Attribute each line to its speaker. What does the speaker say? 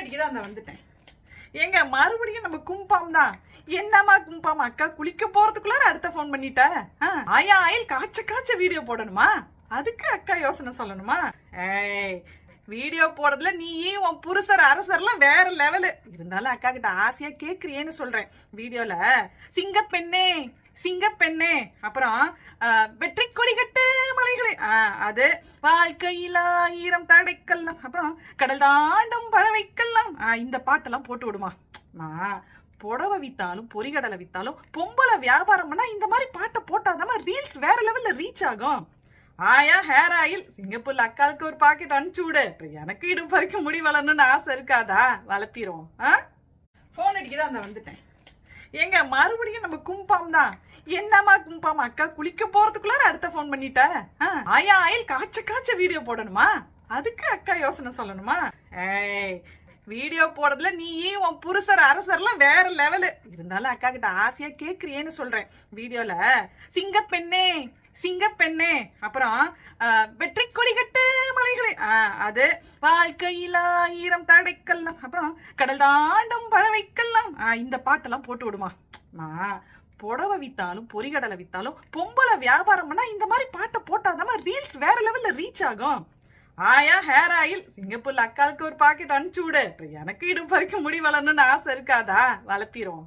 Speaker 1: அடிக்கதான் அந்த வந்துட்டேன். எங்க மறுபடியும் நம்ம கும்பாம் தான். என்னமா கும்பாம் அக்கா குளிக்க போறதுக்குள்ளார அடுத்த போன் பண்ணிட்ட. ஆயா ஆயில் காய்ச்ச வீடியோ போடணுமா? அதுக்கு அக்கா யோசனை சொல்லணுமா? ஏய், வீடியோ போடுறதுல நீயே உன் புருஷர் அரசர்லாம் வேற லெவலு. இருந்தாலும் அக்கா கிட்ட ஆசையா கேக்குறியேன்னு சொல்றேன். வீடியோல சிங்கப்பெண்ணே சிங்கப்பெண்ணே, அப்புறம் வெற்றி கொடி கட்டு மலைகளை, அது வாழ்க்கையில் 1000 தடைக்கல்லாம், அப்புறம் கடல் தாண்டும் பறவைக்கெல்லாம், இந்த பாட்டெல்லாம் போட்டு விடுமா. நான் புடவை வித்தாலும் பொறிகடலை வித்தாலும் பொம்பளை வியாபாரம் பண்ணா இந்த மாதிரி பாட்டை போட்டாதான் ரீல்ஸ் வேற லெவல்ல ரீச் ஆகும். ஆயா ஹேர் ஆயில் சிங்கப்பூர்ல அக்காவுக்கு ஒரு பாக்கெட் அனுப்பிச்சு விடு. எனக்கு இடுப்பு வரைக்கும் முடி வளரணும்னு ஆசை இருக்காதா? வளர்த்திரும். போன் அடிக்கதான் அந்த வந்துட்டேன். எங்க மறுபடியும் நம்ம கும்பாம் தான். என்னமா கும்பாம் அக்கா குளிக்க போறதுக்குள்ளார அடுத்த போன் பண்ணிட்ட. ஆயா ஆயில் காய்ச்ச வீடியோ போடணுமா? அதுக்கு அக்கா யோசனை சொல்லணுமா? ஏய், வீடியோ போடுறதுல நீயே உன் புருஷர் அரசர்லாம் வேற லெவலு. இருந்தாலும் அக்கா கிட்ட ஆசையா கேக்குறியேன்னு சொல்றேன். வீடியோல சிங்கப்பெண்ணே சிங்கப்பெண்ணே, அப்புறம் வெற்றி கொடி கட்டு மலைகளை, அது வாழ்க்கையில் 1000 தடைக்கல்லாம், அப்புறம் கடல் தாண்டும் பறவைக்கெல்லாம், இந்த பாட்டெல்லாம் போட்டு விடுமா. நான் புடவை வித்தாலும் பொறிகடலை வித்தாலும் பொம்பளை வியாபாரம் பண்ணா இந்த மாதிரி பாட்டை போட்டாதான் ரீல்ஸ் வேற லெவல்ல ரீச் ஆகும். ஆயா ஹேர் ஆயில் சிங்கப்பூர்ல அக்காவுக்கு ஒரு பாக்கெட் அனுப்பிச்சு விடு. எனக்கு இடுப்பு வரைக்கும் முடி வளரணும்னு ஆசை இருக்காதா? வளர்த்திரும்.